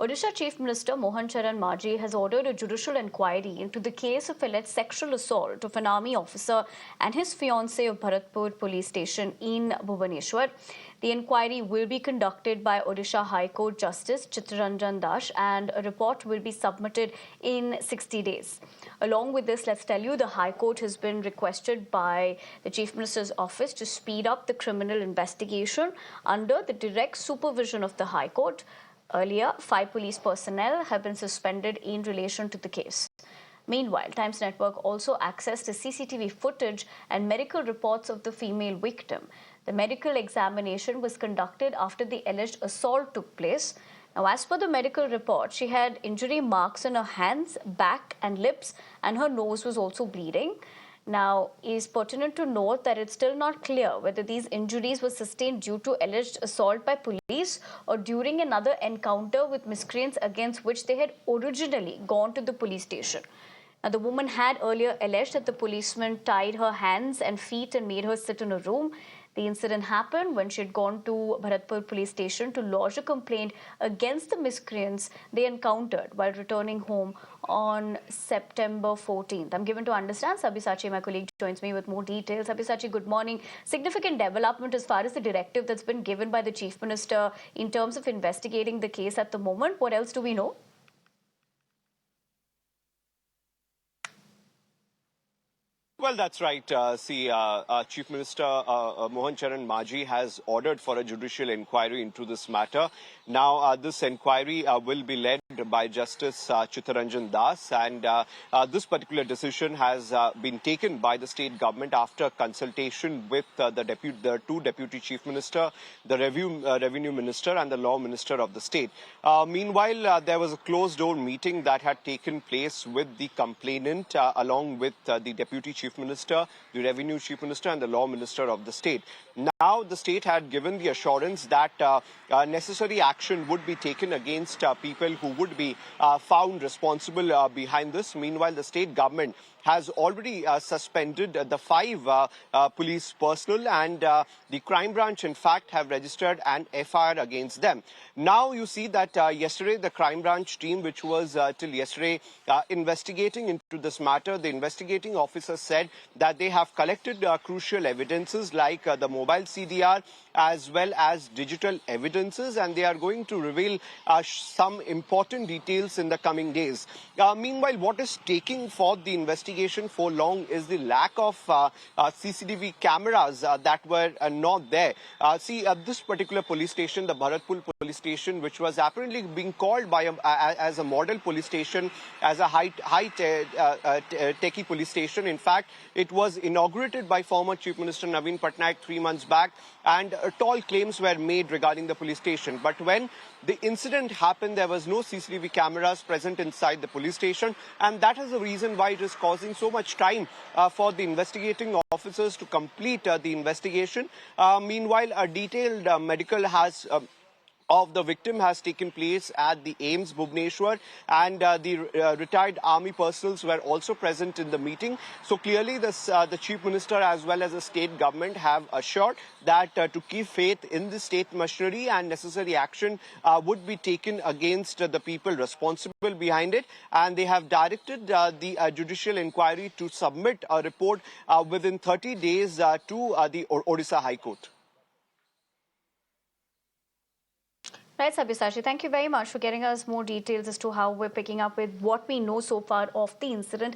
Odisha Chief Minister Mohan Charan Majhi has ordered a judicial inquiry into the case of alleged sexual assault of an army officer and his fiancée of Bharatpur police station in Bhubaneswar. The inquiry will be conducted by Odisha High Court Justice Chittaranjan Das and a report will be submitted in 60 days. Along with this, let's tell you the High Court has been requested by the Chief Minister's office to speed up the criminal investigation under the direct supervision of the High Court. Earlier, 5 police personnel have been suspended in relation to the case. Meanwhile, Times Network also accessed the CCTV footage and medical reports of the female victim. The medical examination was conducted after the alleged assault took place. Now, as per the medical report, she had injury marks on her hands, back, and lips, and her nose was also bleeding. Now, it is pertinent to note that it's still not clear whether these injuries were sustained due to alleged assault by police or during another encounter with miscreants against which they had originally gone to the police station. Now, the woman had earlier alleged that the policeman tied her hands and feet and made her sit in a room. The incident happened when she had gone to Bharatpur police station to lodge a complaint against the miscreants they encountered while returning home on September 14th. I'm given to understand. Sabyasachi, my colleague, joins me with more details. Sabyasachi, good morning. Significant development as far as the directive that's been given by the Chief Minister in terms of investigating the case at the moment. What else do we know? Well, that's right. Chief Minister Mohan Charan Majhi has ordered for a judicial inquiry into this matter. Now, this inquiry will be led by Justice Chittaranjan Das, and this particular decision has been taken by the state government after consultation with the two deputy chief minister, the revenue minister, and the law minister of the state. Meanwhile, there was a closed-door meeting that had taken place with the complainant, along with the deputy chief minister, the revenue chief minister, and the law minister of the state. Now, the state had given the assurance that necessary action would be taken against people who would be found responsible behind this. Meanwhile, the state government has already suspended the 5 police personnel, and the crime branch, in fact, have registered an FIR against them. Now you see that yesterday the crime branch team, which was till yesterday investigating into this matter, the investigating officer said that they have collected crucial evidences like the mobile CDR as well as digital evidences, and they are going to reveal some important details in the coming days. Meanwhile, what is taking for the investigation for long is the lack of CCTV cameras that were not there. This particular police station, the Bharatpur police station, which was apparently being called by as a model police station, as a high-techy police station. In fact, it was inaugurated by former Chief Minister Naveen Patnaik 3 months back, and tall claims were made regarding the police station. But when the incident happened, there was no CCTV cameras present inside the police station, and that is the reason why it is causing so much time for the investigating officers to complete the investigation. Meanwhile, a detailed medical of the victim has taken place at the AIIMS Bhubaneswar, and the retired army personnel were also present in the meeting. So clearly the Chief Minister as well as the state government have assured that to keep faith in the state machinery and necessary action would be taken against the people responsible behind it, and they have directed the judicial inquiry to submit a report within 30 days to the Odisha High Court. Right, Sabyasachi, thank you very much for getting us more details as to how we're picking up with what we know so far of the incident.